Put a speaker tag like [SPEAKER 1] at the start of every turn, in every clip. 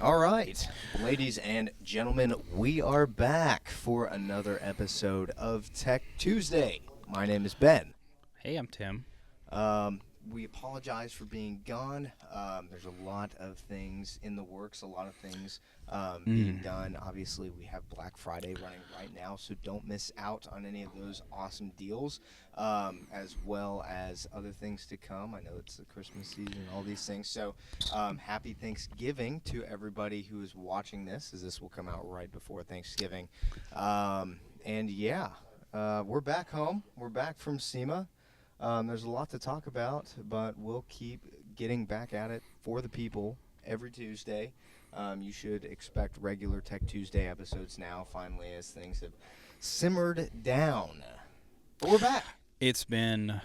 [SPEAKER 1] All right, ladies and gentlemen, we are back for another episode of Tech Tuesday. My name is Ben.
[SPEAKER 2] Hey, I'm Tim.
[SPEAKER 1] We apologize for being gone. There's a lot of things in the works, a lot of things being done. Obviously, we have Black Friday running right now, so don't miss out on any of those awesome deals, as well as other things to come. I know it's the Christmas season and all these things. So, happy Thanksgiving to everybody who is watching this, as this will come out right before Thanksgiving. And yeah, we're back home. We're back from SEMA. There's a lot to talk about, but we'll keep getting back at it for the people every Tuesday. You should expect regular Tech Tuesday episodes now, finally, as things have simmered down. But we're back.
[SPEAKER 2] It's been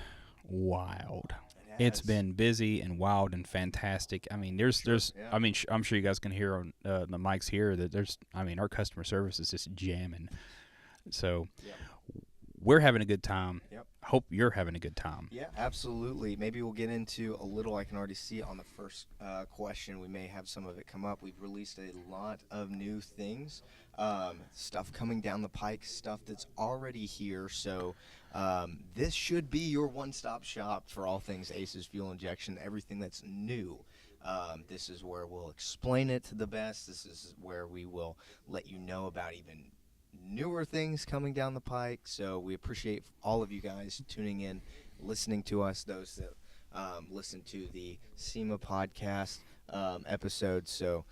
[SPEAKER 2] wild.
[SPEAKER 1] It
[SPEAKER 2] It's
[SPEAKER 1] has.
[SPEAKER 2] been busy and wild and fantastic. I mean, there's,
[SPEAKER 1] yeah.
[SPEAKER 2] I mean, I'm sure you guys can hear on the mics here that our customer service is just jamming. So
[SPEAKER 1] Yep.
[SPEAKER 2] we're having a good time.
[SPEAKER 1] Yep.
[SPEAKER 2] Hope you're having a good time.
[SPEAKER 1] Yeah, absolutely. Maybe we'll get into a little. I can already see it on the first question. We may have some of it come up. We've released a lot of new things, stuff coming down the pike, stuff that's already here. So this should be your one-stop shop for all things Aces fuel injection, everything that's new. This is where we'll explain it the best. This is where we will let you know about even newer things coming down the pike. So we appreciate all of you guys tuning in, listening to us, those that listen to the SEMA podcast episodes. So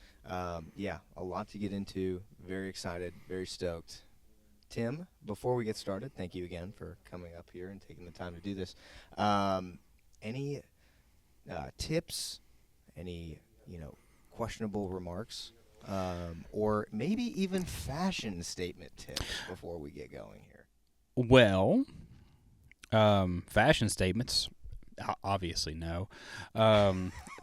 [SPEAKER 1] yeah, a lot to get into. Very excited, very stoked. Tim, before we get started, thank you again for coming up here and taking the time to do this. Any tips, any questionable remarks, or maybe even fashion statement tips before we get going here?
[SPEAKER 2] Well, fashion statements, obviously no.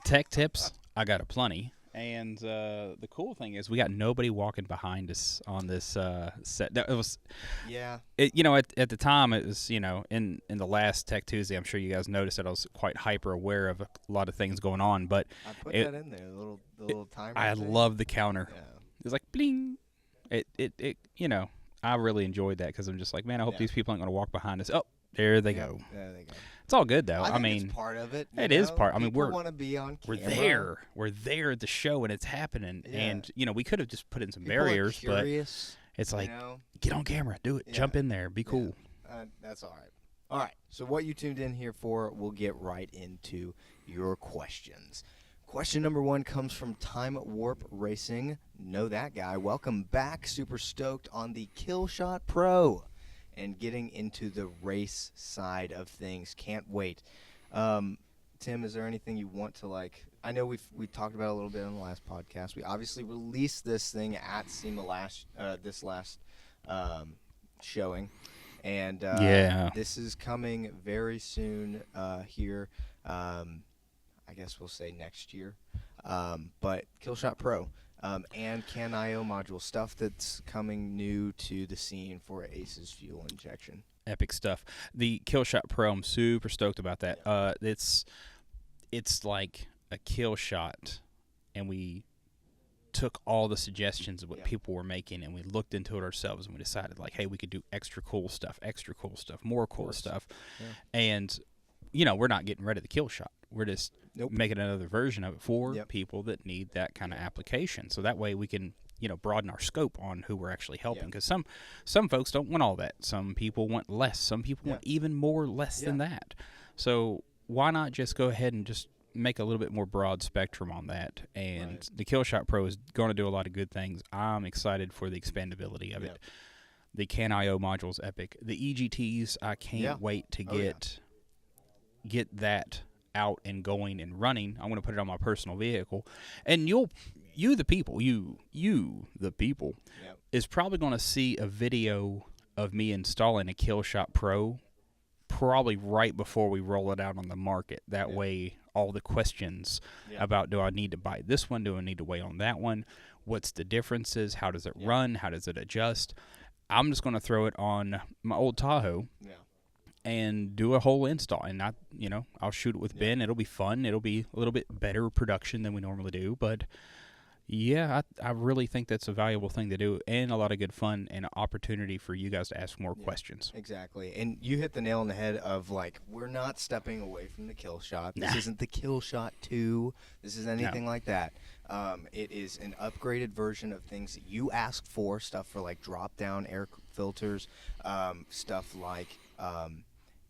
[SPEAKER 2] Tech tips, I got aplenty. And the cool thing is, we got nobody walking behind us on this set. It was,
[SPEAKER 1] Yeah.
[SPEAKER 2] at the time, it was, in the last Tech Tuesday, I'm sure you guys noticed that I was quite hyper aware of a lot of things going on. But
[SPEAKER 1] I put that in there, the little timer
[SPEAKER 2] I
[SPEAKER 1] thing.
[SPEAKER 2] love the counter.
[SPEAKER 1] Yeah.
[SPEAKER 2] It was like bling. I really enjoyed that because I'm just like, man, I hope
[SPEAKER 1] Yeah.
[SPEAKER 2] these people aren't going to walk behind us. Oh, there they
[SPEAKER 1] Yep,
[SPEAKER 2] go.
[SPEAKER 1] there they go.
[SPEAKER 2] It's all good though.
[SPEAKER 1] I
[SPEAKER 2] I
[SPEAKER 1] think
[SPEAKER 2] mean,
[SPEAKER 1] it's part of it.
[SPEAKER 2] it is part. I mean,
[SPEAKER 1] People want to be on
[SPEAKER 2] we're
[SPEAKER 1] camera.
[SPEAKER 2] there. We're there at the show and it's happening.
[SPEAKER 1] Yeah.
[SPEAKER 2] And we could have just put in some
[SPEAKER 1] People are
[SPEAKER 2] barriers, but
[SPEAKER 1] curious,
[SPEAKER 2] it's like,
[SPEAKER 1] you know?
[SPEAKER 2] get on camera, do it,
[SPEAKER 1] Yeah.
[SPEAKER 2] jump in there, be cool.
[SPEAKER 1] That's all right. All right. So what you tuned in here for, we'll get right into your questions. Question number 1 comes from Time Warp Racing. Know that guy. Welcome back. Super stoked on the Killshot Pro and getting into the race side of things. Can't wait. Tim, is there anything you want to I know we talked about it a little bit on the last podcast. We obviously released this thing at SEMA this last showing. And
[SPEAKER 2] Yeah.
[SPEAKER 1] this is coming very soon here. I guess we'll say next year. But Killshot Pro and CAN IO module, stuff that's coming new to the scene for Aces fuel injection.
[SPEAKER 2] Epic stuff. The Killshot Pro, I'm super stoked about that. It's like a kill shot, and we took all the suggestions of what people were making, and we looked into it ourselves, and we decided, like, hey, we could do extra cool stuff, more cool stuff.
[SPEAKER 1] Yeah.
[SPEAKER 2] And, we're not getting rid of the kill shot. We're just making another version of it for people that need that kind of application. So that way we can, broaden our scope on who we're actually helping. Because some folks don't want all that. Some people want less. Some people want even more less than that. So why not just go ahead and just make a little bit more broad spectrum on that? And the Killshot Pro is going to do a lot of good things. I'm excited for the expandability of it. The CAN IO module is epic. The EGTs, I can't wait to get that out and going and running. I'm going to put it on my personal vehicle, and you the people is probably going to see a video of me installing a Killshot Pro probably right before we roll it out on the market. That way all the questions about, do I need to buy this one, do I need to wait on that one, what's the differences, how does it run, how does it adjust, I'm just going to throw it on my old Tahoe and do a whole install. And I'll shoot it with Ben. It'll be fun. It'll be a little bit better production than we normally do. But, Yeah, I really think that's a valuable thing to do, and a lot of good fun and opportunity for you guys to ask more questions.
[SPEAKER 1] Exactly. And you hit the nail on the head of, like, we're not stepping away from the Killshot. This
[SPEAKER 2] Nah.
[SPEAKER 1] isn't the Killshot 2. This is anything like that. It is an upgraded version of things that you asked for, stuff for, like, drop-down air filters, stuff like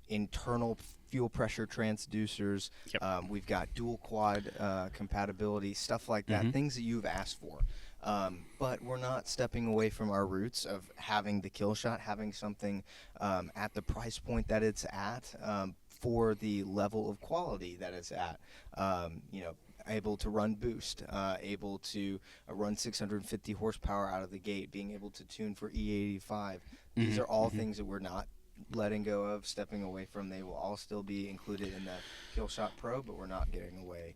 [SPEAKER 1] internal fuel pressure transducers.
[SPEAKER 2] Yep.
[SPEAKER 1] We've got dual quad compatibility, stuff like that, things that you've asked for. But we're not stepping away from our roots of having the Killshot, having something at the price point that it's at, for the level of quality that it's at. Able to run boost, able to run 650 horsepower out of the gate, being able to tune for E85. These are all things that we're not letting go of, stepping away from. They will all still be included in the Killshot Pro, but we're not getting away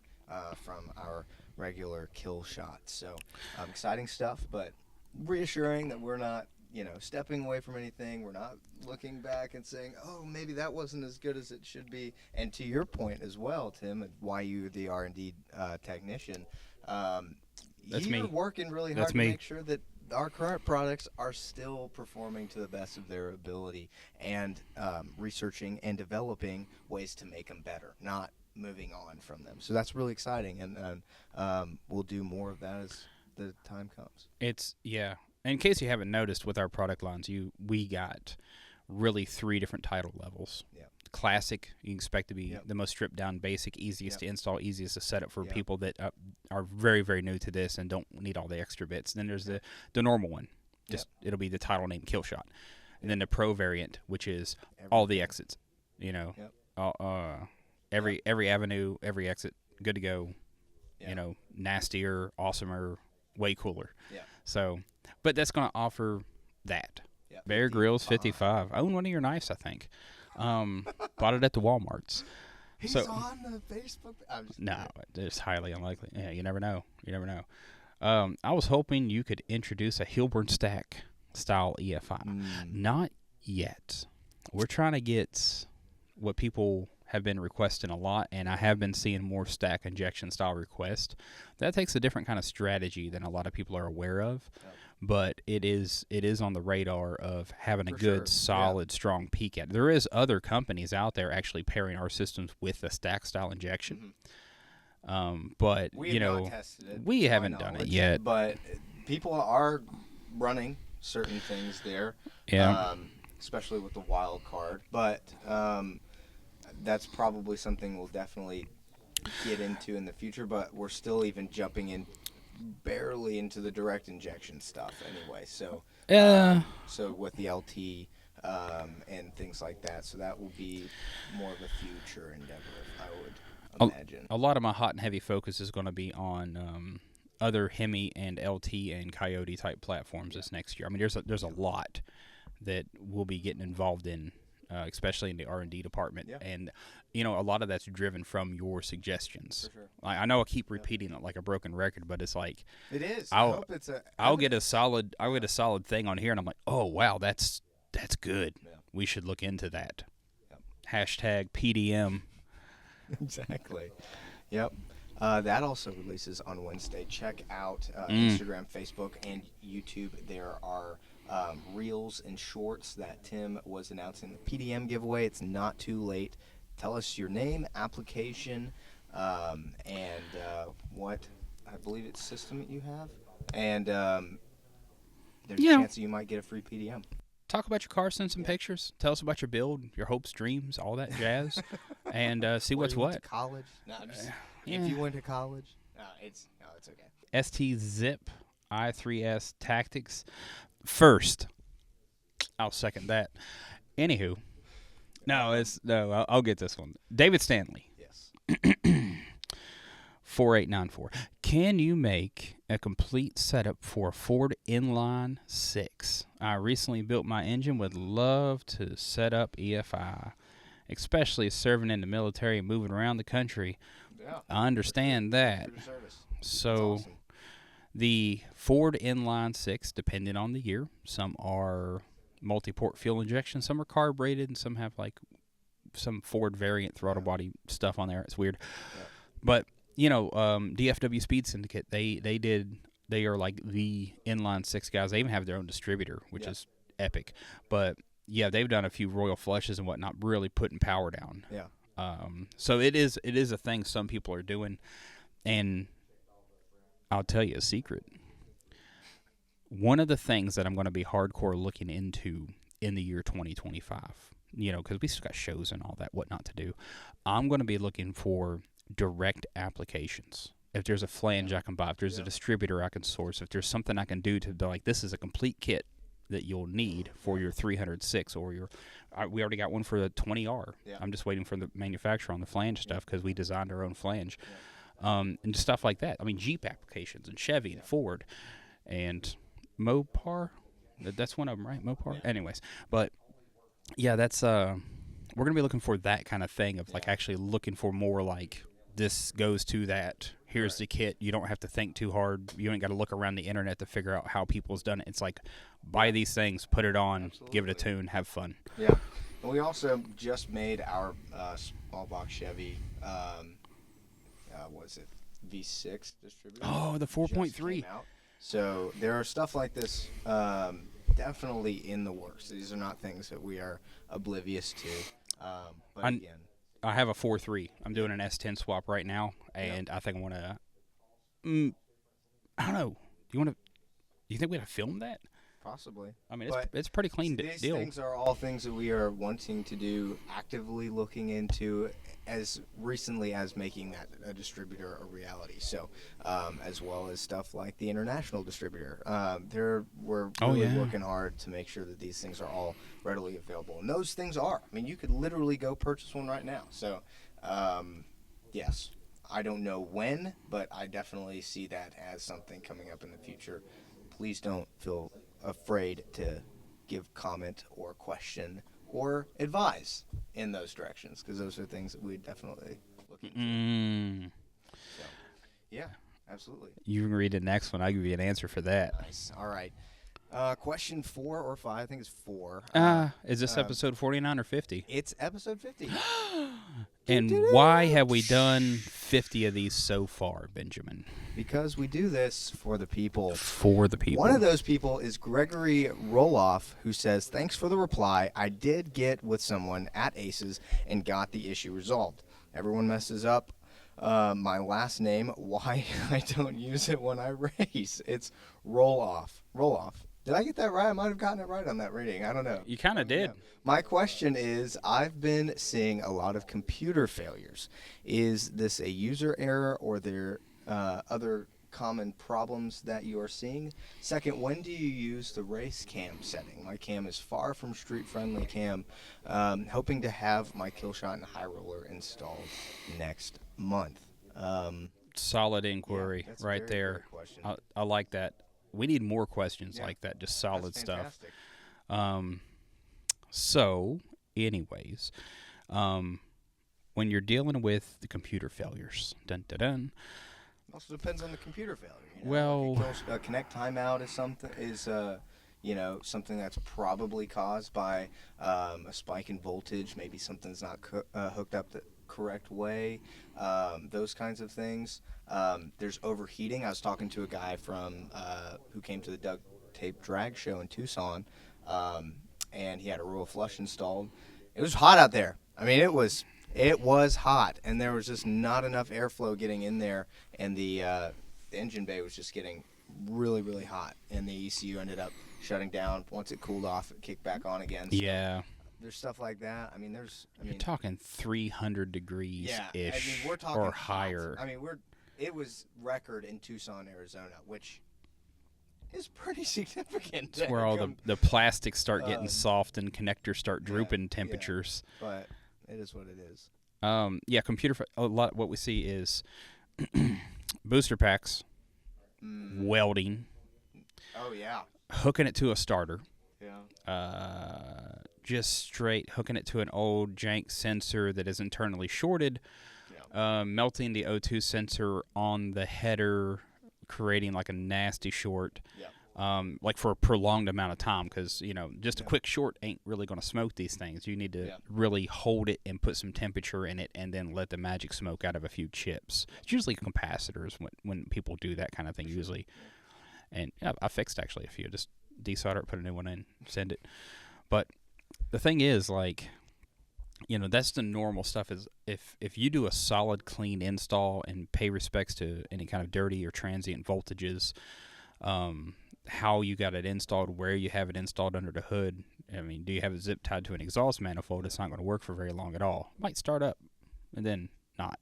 [SPEAKER 1] from our regular Killshot. So exciting stuff, but reassuring that we're not, stepping away from anything. We're not looking back and saying, oh, maybe that wasn't as good as it should be. And to your point as well, Tim, why you're the R&D technician, you're working really hard to make sure that our current products are still performing to the best of their ability, and researching and developing ways to make them better, not moving on from them. So that's really exciting, and we'll do more of that as the time comes.
[SPEAKER 2] In case you haven't noticed, with our product lines, we got really 3 different title levels.
[SPEAKER 1] Yeah.
[SPEAKER 2] Classic, you expect to be the most stripped down, basic, easiest to install, easiest to set up for people that are very, very new to this and don't need all the extra bits. And then there's the normal one. It'll be the title name Killshot. And then the Pro variant, which is all the exits. Every avenue, every exit, good to go. Nastier, awesomer, way cooler.
[SPEAKER 1] Yeah.
[SPEAKER 2] So, but that's going to offer that. Bear Grylls 55. I own one of your knives, I think. Bought it at the Walmarts.
[SPEAKER 1] He's on the Facebook.
[SPEAKER 2] No, it's highly unlikely. Yeah, you never know. I was hoping you could introduce a Hilburn stack style EFI. Not yet. We're trying to get what people have been requesting a lot, and I have been seeing more stack injection style requests. That takes a different kind of strategy than a lot of people are aware of. But it is on the radar of having a good, solid, strong peak at it. There is other companies out there actually pairing our systems with a stack style injection. But
[SPEAKER 1] we have not tested it,
[SPEAKER 2] we haven't done it yet.
[SPEAKER 1] But people are running certain things there, especially with the wild card. But that's probably something we'll definitely get into in the future. But we're still even jumping in barely into the direct injection stuff anyway, so with the LT and things like that, so that will be more of a future endeavor, I would imagine.
[SPEAKER 2] A lot of my hot and heavy focus is going to be on other Hemi and LT and Coyote type platforms this next year. I mean, there's a lot that we'll be getting involved in, especially in the R&D department, and a lot of that's driven from your suggestions.
[SPEAKER 1] For sure.
[SPEAKER 2] I know I keep repeating it like a broken record, but it's like
[SPEAKER 1] it is.
[SPEAKER 2] I'll get a solid thing on here, and I'm like, oh wow, that's good. Yeah. We should look into that. Hashtag PDM.
[SPEAKER 1] Exactly. Yep. That also releases on Wednesday. Check out Instagram, Facebook, and YouTube. There are reels and shorts that Tim was announcing the PDM giveaway. It's not too late. Tell us your name, application, and what I believe it's system that you have, and there's a chance that you might get a free PDM.
[SPEAKER 2] Talk about your car, send some pictures. Tell us about your build, your hopes, dreams, all that jazz, and see what's what.
[SPEAKER 1] Went to college? No, if you went to college, it's okay.
[SPEAKER 2] ST Zip i3S Tactics. First, I'll second that. Anywho, I'll get this one. David Stanley.
[SPEAKER 1] Yes.
[SPEAKER 2] 4894. Can you make a complete setup for a Ford Inline 6? I recently built my engine. Would love to set up EFI, especially serving in the military and moving around the country. Yeah, I understand that. So awesome. The Ford Inline 6, depending on the year, some are multi-port fuel injection, some are carbureted, and some have like some Ford variant throttle body stuff on there. It's weird. Yeah. But DFW Speed Syndicate, they did They are like the inline six guys. They even have their own distributor, which is epic. But yeah, they've done a few Royal Flushes and whatnot, really putting power down.
[SPEAKER 1] Yeah.
[SPEAKER 2] So it is a thing some people are doing, and I'll tell you a secret. One of the things that I'm going to be hardcore looking into in the year 2025, because we still got shows and all that, whatnot to do, I'm going to be looking for direct applications. If there's a flange I can buy, if there's a distributor I can source, if there's something I can do to be like, this is a complete kit that you'll need for your 306 or your, we already got one for the 20R.
[SPEAKER 1] Yeah.
[SPEAKER 2] I'm just waiting for the manufacturer on the flange stuff because we designed our own flange. And stuff like that. I mean, Jeep applications and Chevy and Ford and Mopar. That's one of them, right? Mopar? Yeah. Anyways, but yeah, that's we're going to be looking for that kind of thing of like actually looking for more like this goes to that. Here's the kit. You don't have to think too hard. You ain't got to look around the internet to figure out how people's done it. It's like buy these things, put it on, give it a tune, have fun.
[SPEAKER 1] Yeah. And we also just made our small box Chevy what is it, V6 distributor.
[SPEAKER 2] Oh, the 4.3.
[SPEAKER 1] So there are stuff like this definitely in the works. These are not things that we are oblivious to. But again,
[SPEAKER 2] I have a 4.3. I'm doing an S10 swap right now, and I think I want to. I don't know. Do you think we have to film that?
[SPEAKER 1] Possibly.
[SPEAKER 2] I mean, it's pretty clean deal.
[SPEAKER 1] These things are all things that we are wanting to do, actively looking into as recently as making that a distributor a reality. So, as well as stuff like the international distributor. We're really working hard to make sure that these things are all readily available. And those things are. I mean, you could literally go purchase one right now. So, yes. I don't know when, but I definitely see that as something coming up in the future. Please don't feel afraid to give comment or question or advise in those directions, because those are things that we definitely look into. So, yeah, absolutely.
[SPEAKER 2] You can read the next one. I'll give you an answer for that.
[SPEAKER 1] Nice. All right. Question 4 or 5. I think it's 4.
[SPEAKER 2] Is this episode 49 or 50?
[SPEAKER 1] It's episode 50.
[SPEAKER 2] And why have we done 50 of these so far, Benjamin?
[SPEAKER 1] Because we do this for the people.
[SPEAKER 2] For the people.
[SPEAKER 1] One of those people is Gregory Roloff, who says, thanks for the reply. I did get with someone at Aces and got the issue resolved. Everyone messes up my last name. Why I don't use it when I race. It's Roloff. Roloff. Did I get that right? I might have gotten it right on that reading. I don't know.
[SPEAKER 2] You kind of did.
[SPEAKER 1] Yeah. My question is, I've been seeing a lot of computer failures. Is this a user error, or there other common problems that you are seeing? Second, when do you use the race cam setting? My cam is far from street-friendly cam. Hoping to have my Killshot and High Roller installed next month.
[SPEAKER 2] Solid inquiry right there. I like that. We need more questions like that, just solid stuff. So, anyways, when you're dealing with the computer failures,
[SPEAKER 1] also depends on the computer failure.
[SPEAKER 2] Well,
[SPEAKER 1] connect timeout is something that's probably caused by a spike in voltage. Maybe something's not hooked up the correct way. Those kinds of things. There's overheating. I was talking to a guy from who came to the Duct Tape Drag Show in Tucson, and he had a Royal Flush installed. It was hot out there. I mean, it was hot, and there was just not enough airflow getting in there, and the engine bay was just getting really, really hot, and the ECU ended up shutting down. Once it cooled off, it kicked back on again. So there's stuff like that.
[SPEAKER 2] You're talking 300 degrees-ish
[SPEAKER 1] we're talking
[SPEAKER 2] or higher.
[SPEAKER 1] It was record in Tucson, Arizona, which is pretty significant.
[SPEAKER 2] It's where all the plastics start getting soft and connectors start drooping temperatures.
[SPEAKER 1] But it is what it is.
[SPEAKER 2] A lot. What we see is booster packs, welding.
[SPEAKER 1] Oh yeah.
[SPEAKER 2] Hooking it to a starter.
[SPEAKER 1] Yeah.
[SPEAKER 2] Just straight hooking it to an old jank sensor that is internally shorted. Melting the O2 sensor on the header, creating like a nasty short, like for a prolonged amount of time, because just a quick short ain't really going to smoke these things. You need to really hold it and put some temperature in it, and then let the magic smoke out of a few chips. It's usually capacitors when people do that kind of thing. Usually, And I fixed actually a few. Just desolder it, put a new one in, send it. But the thing is, like, that's the normal stuff. Is if you do a solid, clean install and pay respects to any kind of dirty or transient voltages, how you got it installed, where you have it installed under the hood. I mean, do you have it zip tied to an exhaust manifold? It's not going to work for very long at all. It might start up and then not.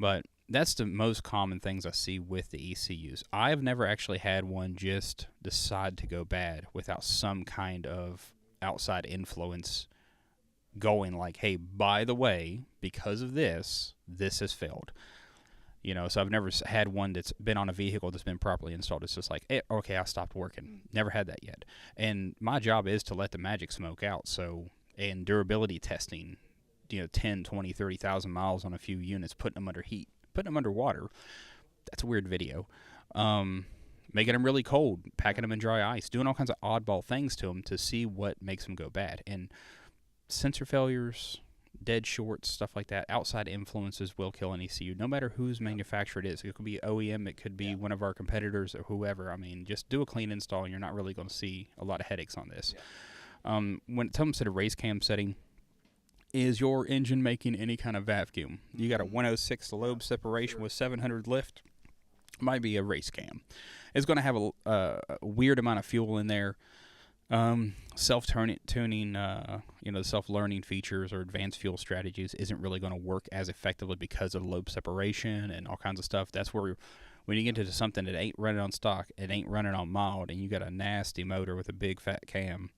[SPEAKER 2] But that's the most common things I see with the ECUs. I've never actually had one just decide to go bad without some kind of outside influence going like, hey, by the way, because of this has failed. So I've never had one that's been on a vehicle that's been properly installed. It's just like, okay, I stopped working. Never had that yet. And my job is to let the magic smoke out. So, and durability testing, 10, 20, 30,000 miles on a few units, putting them under heat, putting them under water. That's a weird video. Making them really cold, packing them in dry ice, doing all kinds of oddball things to them to see what makes them go bad. And sensor failures, dead shorts, stuff like that, outside influences will kill an ECU, no matter whose manufacturer it is. It could be OEM, it could be one of our competitors or whoever. I mean, just do a clean install and you're not really going to see a lot of headaches on this. When it comes to the race cam setting, is your engine making any kind of vacuum? You got a 106 lobe separation with 700 lift, might be a race cam. It's going to have a weird amount of fuel in there. Self-tuning, the self-learning features or advanced fuel strategies isn't really going to work as effectively because of lobe separation and all kinds of stuff. That's where when you get into something that ain't running on stock, it ain't running on mild, and you got a nasty motor with a big fat cam,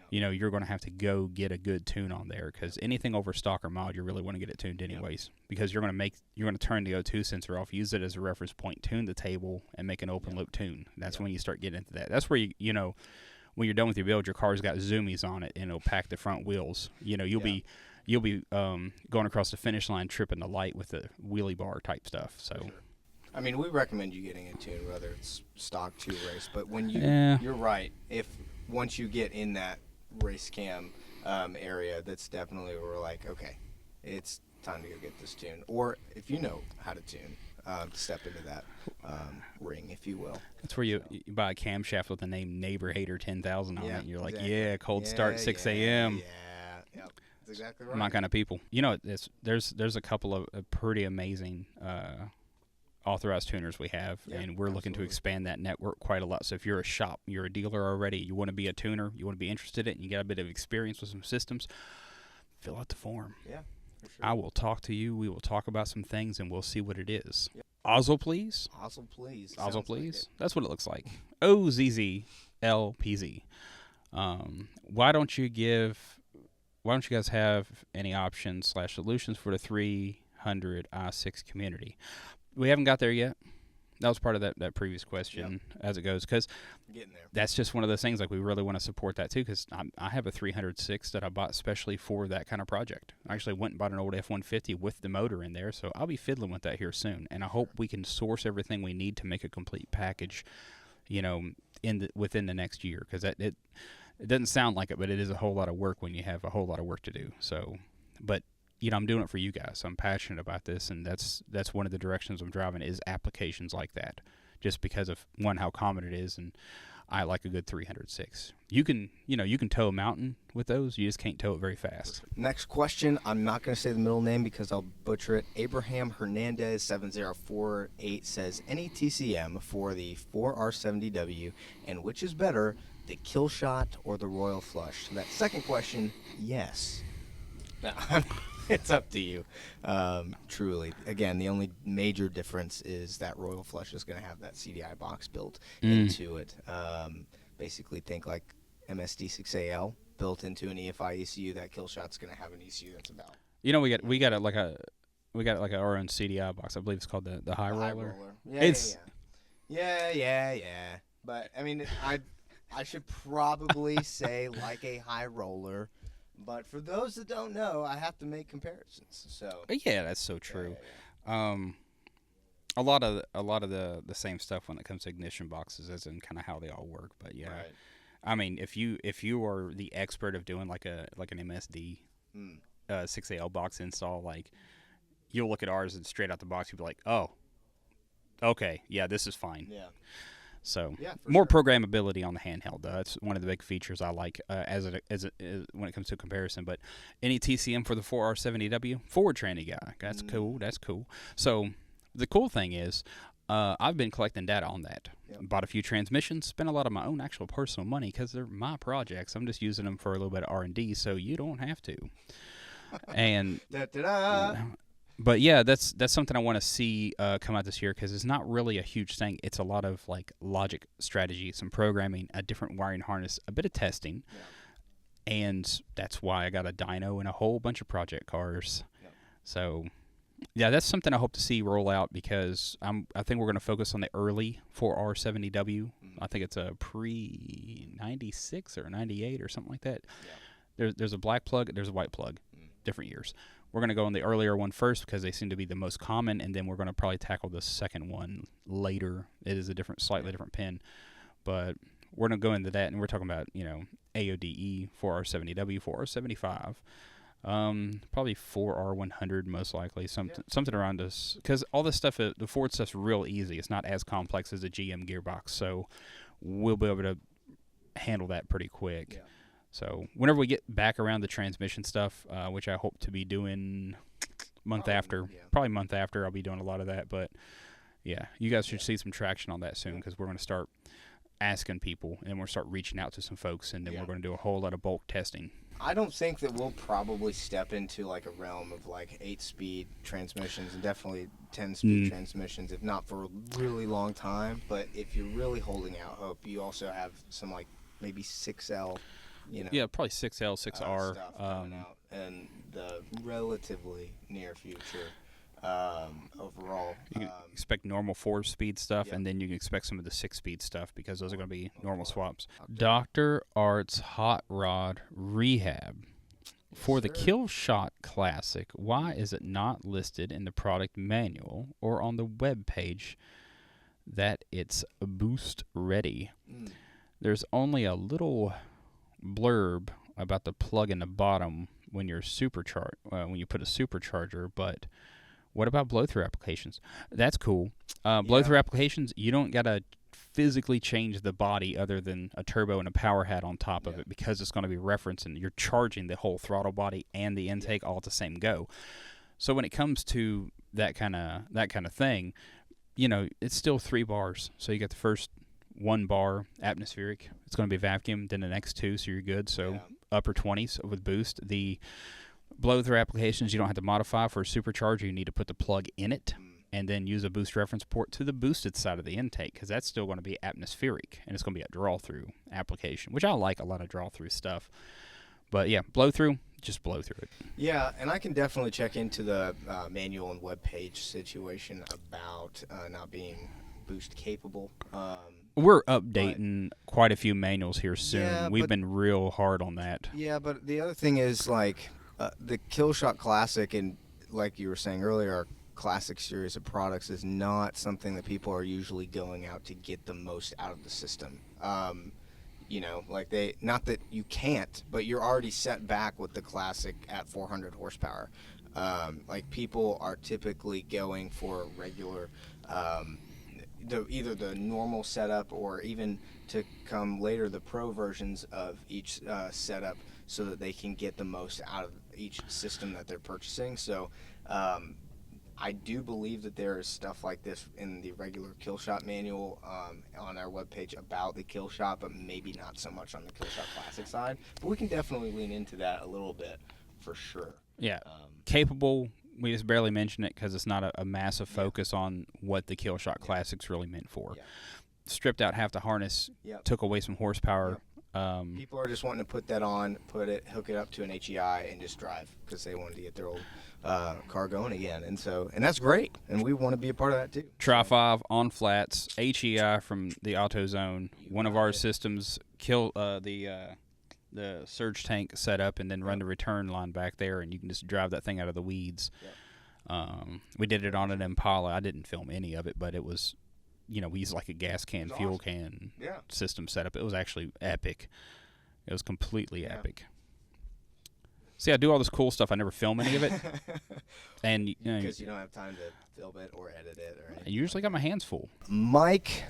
[SPEAKER 2] you're going to have to go get a good tune on there, because anything over stock or mild, you really want to get it tuned anyways, because you're going to turn the O2 sensor off, use it as a reference point, tune the table, and make an open loop tune. That's when you start getting into that. That's where when you're done with your build, your car's got zoomies on it, and it'll pack the front wheels. You'll be going across the finish line, tripping the light with the wheelie bar type stuff. So,
[SPEAKER 1] sure. I mean, we recommend you getting a tune, whether it's stock to race. But when you're right. If once you get in that race cam area, that's definitely where we're like, okay, it's time to go get this tune. Or if you know how to tune, step into that ring, if you will.
[SPEAKER 2] That's where you buy a camshaft with the name Neighbor Hater 10,000 on it. And you're exactly. Like, cold start 6 a.m.
[SPEAKER 1] Yeah, yep. That's exactly right.
[SPEAKER 2] My kind of people. There's a couple of pretty amazing authorized tuners we have, and we're looking to expand that network quite a lot. So if you're a shop, you're a dealer already, you want to be a tuner, you want to be interested in it, and you got a bit of experience with some systems, fill out the form.
[SPEAKER 1] Yeah. For sure.
[SPEAKER 2] I will talk to you. We will talk about some things, and we'll see what it is. Yep. Ozzel, please.
[SPEAKER 1] Ozzel, please.
[SPEAKER 2] Ozzel, please. Like that's what it looks like. OZZLPZ. Why don't you guys have any options / solutions for the 300 i6 community? We haven't got there yet. That was part of that previous question as it goes, because that's just one of those things, like, we really want to support that too, because I have a 306 that I bought especially for that kind of project. I actually went and bought an old F-150 with the motor in there, so I'll be fiddling with that here soon, and I hope we can source everything we need to make a complete package, within the next year, because it doesn't sound like it, but it is a whole lot of work when you have a whole lot of work to do. So, but I'm doing it for you guys. I'm passionate about this, and that's one of the directions I'm driving, is applications like that, just because of, one, how common it is, and I like a good 306. You can tow a mountain with those. You just can't tow it very fast.
[SPEAKER 1] Next question. I'm not going to say the middle name because I'll butcher it. Abraham Hernandez 7048 says, any TCM for the 4R70W, and which is better, the Killshot or the Royal Flush? So that second question, yes. No, it's up to you. Truly. Again, the only major difference is that Royal Flush is going to have that CDI box built into it. Basically, think like MSD6AL built into an EFI ECU. That Killshot's going to have an ECU that's about.
[SPEAKER 2] We got our own CDI box. I believe it's called the High Roller.
[SPEAKER 1] Yeah. But I mean, I should probably say like a High Roller. But for those that don't know, I have to make comparisons. So
[SPEAKER 2] yeah, that's so true. Yeah. A lot of the same stuff when it comes to ignition boxes, as in kind of how they all work. But yeah, right. I mean, if you are the expert of doing like an MSD 6AL box install, like, you'll look at ours and straight out the box, you'll be like, oh, okay, yeah, this is fine.
[SPEAKER 1] Yeah.
[SPEAKER 2] So
[SPEAKER 1] Yeah,
[SPEAKER 2] more
[SPEAKER 1] sure.
[SPEAKER 2] programmability on the handheld, though. That's one of the big features I like when it comes to comparison. But any TCM for the 4R70W, forward tranny guy. That's cool. That's cool. So the cool thing is, I've been collecting data on that.
[SPEAKER 1] Yep.
[SPEAKER 2] Bought a few transmissions, spent a lot of my own actual personal money because they're my projects. I'm just using them for a little bit of R&D, so you don't have to. And but yeah, that's something I want to see come out this year because it's not really a huge thing. It's a lot of like logic, strategy, some programming, a different wiring harness, a bit of testing, and that's why I got a dyno and a whole bunch of project cars. So yeah, that's something I hope to see roll out because I think we're going to focus on the early 4R70W. I think it's a pre-96 or 98 or something like that. There's a black plug, there's a white plug, different years. We're going to go on the earlier one first because they seem to be the most common, and then we're going to probably tackle the second one later. It is a slightly different pin, but we're going to go into that, and we're talking about, AODE, 4R70W, 4R75, probably 4R100 most likely, something around us, because all this stuff, the Ford stuff's real easy. It's not as complex as a GM gearbox, so we'll be able to handle that pretty quick. Yeah. So whenever we get back around the transmission stuff, which I hope to be doing probably month after, I'll be doing a lot of that. But yeah, you guys should see some traction on that soon because we're going to start asking people, and then we're going to start reaching out to some folks, and then we're going to do a whole lot of bulk testing.
[SPEAKER 1] I don't think that we'll probably step into like a realm of like 8-speed transmissions and definitely 10-speed transmissions, if not for a really long time. But if you're really holding out hope, you also have some like maybe 6L.
[SPEAKER 2] Yeah, probably 6L, 6R
[SPEAKER 1] stuff coming out in the relatively near future. Overall,
[SPEAKER 2] you can expect normal 4-speed stuff, and then you can expect some of the 6-speed stuff because those are going to be normal swaps. Dr. Art's Hot Rod Rehab. For the Killshot Classic, why is it not listed in the product manual or on the web page that it's boost ready? There's only a little blurb about the plug in the bottom when you're when you put a supercharger, but what about blow-through applications? That's cool. Blow-through applications, you don't gotta physically change the body other than a turbo and a power hat on top of it because it's going to be referencing. You're charging the whole throttle body and the intake all at the same go. So when it comes to that kind of thing, it's still 3 bars. So you got the first 1 bar atmospheric. It's going to be vacuum. Then the next 2, so you're good. So upper 20s with boost. The blow-through applications you don't have to modify. For a supercharger, you need to put the plug in it and then use a boost reference port to the boosted side of the intake because that's still going to be atmospheric and it's going to be a draw-through application, which I like a lot of draw-through stuff. But yeah, blow-through, just blow through it.
[SPEAKER 1] Yeah, and I can definitely check into the manual and web page situation about not being boost capable.
[SPEAKER 2] We're updating quite a few manuals here soon. Yeah, we've been real hard on that.
[SPEAKER 1] Yeah, but the other thing is like the Killshot Classic, and like you were saying earlier, our Classic series of products is not something that people are usually going out to get the most out of the system. Like not that you can't, but you're already set back with the Classic at 400 horsepower. Like people are typically going for regular, either the normal setup or even to come later the pro versions of each setup so that they can get the most out of each system that they're purchasing. So I do believe that there is stuff like this in the regular Killshot manual on our webpage about the Killshot, but maybe not so much on the Killshot Classic side. But we can definitely lean into that a little bit for sure.
[SPEAKER 2] Yeah, capable. We just barely mention it because it's not a massive focus on what the Killshot Classic's really meant for. Yeah. Stripped out half the harness, took away some horsepower.
[SPEAKER 1] People are just wanting to put that on, hook it up to an HEI, and just drive because they wanted to get their old car going again. And that's great, and we want to be a part of that too.
[SPEAKER 2] Tri-5 on flats, HEI from the AutoZone. One of our systems kill the surge tank setup and then run the return line back there, and you can just drive that thing out of the weeds. We did it on an Impala. I didn't film any of it, but it was, we used like a gas can, fuel can system setup. It was actually epic. It was completely epic. See, I do all this cool stuff. I never film any of it. And
[SPEAKER 1] because you don't have time to film it or edit it or anything.
[SPEAKER 2] I usually got my hands full.
[SPEAKER 1] Mike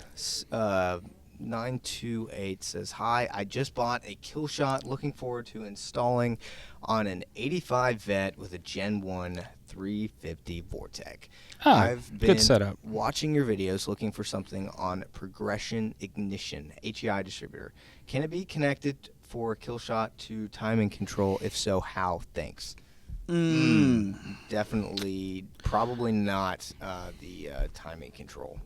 [SPEAKER 1] 928 says, "Hi, I just bought a Killshot. Looking forward to installing on an 85 Vet with a Gen 1 350 Vortec. I've been
[SPEAKER 2] good setup.
[SPEAKER 1] Watching your videos looking for something on Progression Ignition HEI distributor. Can it be connected for Killshot to timing control? If so, how? Thanks." Definitely, probably not the timing control.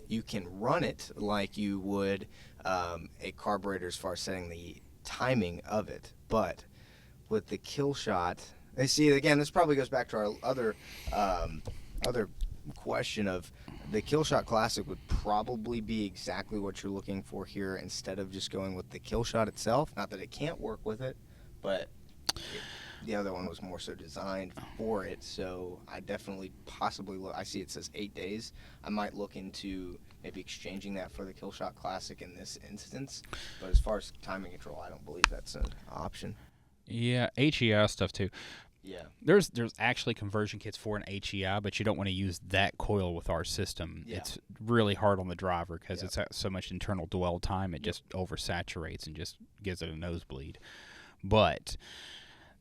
[SPEAKER 1] You can run it like you would a carburetor as far as setting the timing of it, but with the Killshot, see, again, this probably goes back to our other question of the Killshot Classic would probably be exactly what you're looking for here instead of just going with the Killshot itself. Not that it can't work with it, but the other one was more so designed for it. So I definitely possibly look. I see it says 8 days. I might look into maybe exchanging that for the Killshot Classic in this instance. But as far as timing control, I don't believe that's an option.
[SPEAKER 2] Yeah, HEI stuff too.
[SPEAKER 1] Yeah.
[SPEAKER 2] There's actually conversion kits for an HEI, but you don't want to use that coil with our system.
[SPEAKER 1] Yeah.
[SPEAKER 2] It's really hard on the driver because it's so much internal dwell time. It just oversaturates and just gives it a nosebleed. But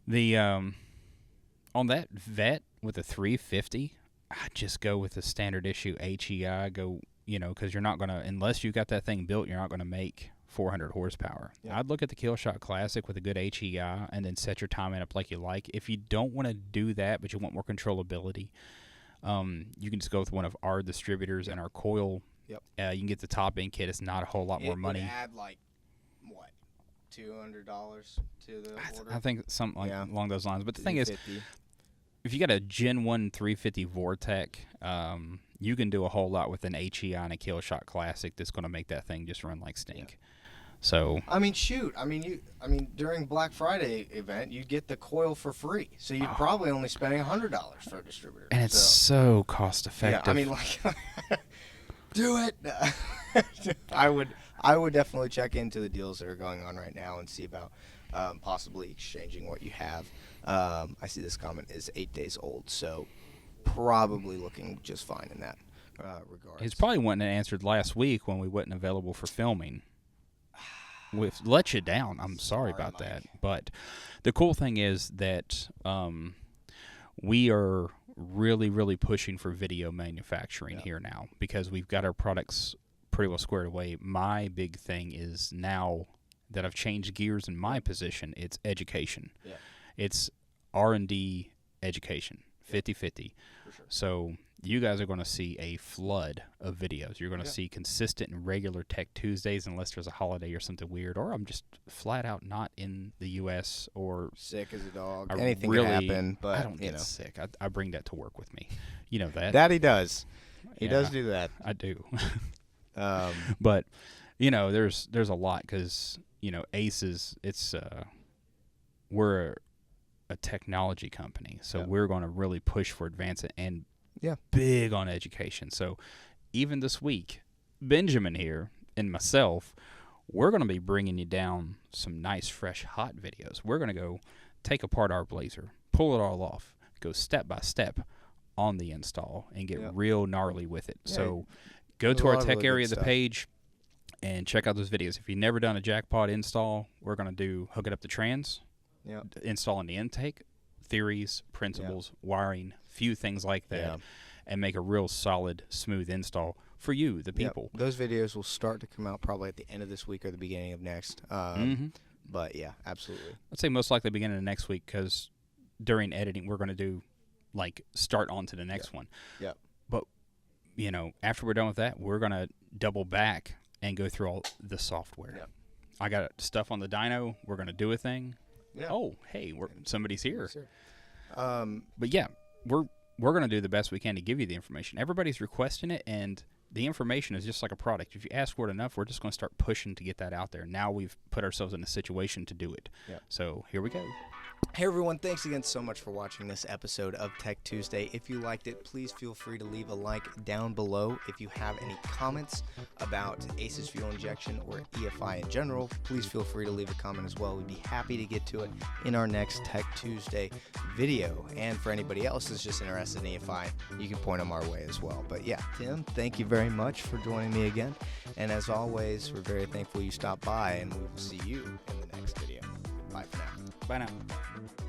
[SPEAKER 2] the on that Vet with a 350, I just go with the standard issue HEI. Go, because you're not gonna, unless you got that thing built, you're not gonna make 400 horsepower. Yeah. I'd look at the Killshot Classic with a good HEI and then set your timing up like you like. If you don't want to do that, but you want more controllability, you can just go with one of our distributors and our coil.
[SPEAKER 1] Yep.
[SPEAKER 2] You can get the top end kit. It's not a whole lot more money.
[SPEAKER 1] It would add like what, $200 to the order?
[SPEAKER 2] I think something along those lines. But the thing is, if you got a Gen 1 350 Vortec, you can do a whole lot with an HEI and a Killshot Classic that's going to make that thing just run like stink. Yeah. So
[SPEAKER 1] I mean, shoot. I mean, during Black Friday event, you get the coil for free. So you're probably only spending $100 for a distributor.
[SPEAKER 2] And it's so cost effective.
[SPEAKER 1] Yeah, I mean, like, do it. I would definitely check into the deals that are going on right now and see about possibly exchanging what you have. I see this comment is 8 days old, so probably looking just fine in that regard.
[SPEAKER 2] He's probably wanting it answered last week when we wasn't available for filming. We've let you down. I'm sorry about
[SPEAKER 1] Mike.
[SPEAKER 2] that. But the cool thing is that we are really, really pushing for video manufacturing here now because we've got our products pretty well squared away. My big thing is now that I've changed gears in my position, it's education. Yeah. It's R&D education, 50-50.
[SPEAKER 1] For sure.
[SPEAKER 2] So you guys are going to see a flood of videos. You're going to see consistent and regular Tech Tuesdays unless there's a holiday or something weird, or I'm just flat out not in the U.S. or
[SPEAKER 1] sick as a dog. Anything can happen, but
[SPEAKER 2] I don't get sick. I bring that to work with me. You know that.
[SPEAKER 1] That he does. He does do that.
[SPEAKER 2] I do. But there's a lot because Ace we're a technology company, so we're going to really push for advancement and big on education. So even this week, Benjamin here and myself, we're going to be bringing you down some nice, fresh, hot videos. We're going to go take apart our Blazer, pull it all off, go step by step on the install, and get real gnarly with it. Yeah, so go to our tech area of the page and check out those videos. If you've never done a jackpot install, we're going to hook it up to trans, installing the intake, theories, principles, wiring, few things like that, and make a real solid, smooth install for you, the people.
[SPEAKER 1] Those videos will start to come out probably at the end of this week or the beginning of next. But yeah, absolutely.
[SPEAKER 2] I'd say most likely beginning of next week because during editing we're going to do start on to the next one.
[SPEAKER 1] Yeah.
[SPEAKER 2] But after we're done with that, we're going to double back and go through all the software. Yeah. I got stuff on the dyno. We're going to do a thing. Yeah. Oh, hey, somebody's here.
[SPEAKER 1] Yes,
[SPEAKER 2] but yeah, we're going to do the best we can to give you the information. Everybody's requesting it, and the information is just like a product. If you ask for it enough, we're just going to start pushing to get that out there. Now we've put ourselves in a situation to do it.
[SPEAKER 1] Yep.
[SPEAKER 2] So here we go.
[SPEAKER 1] Hey everyone, thanks again so much for watching this episode of Tech Tuesday. If you liked it, please feel free to leave a like down below. If you have any comments about ACES fuel injection or EFI in general, please feel free to leave a comment as well. We'd be happy to get to it in our next Tech Tuesday video. And for anybody else that's just interested in EFI, you can point them our way as well. But yeah, Tim, thank you very much for joining me again. And as always, we're very thankful you stopped by, and we will see you in the next video. Bye for now.
[SPEAKER 2] Bye now.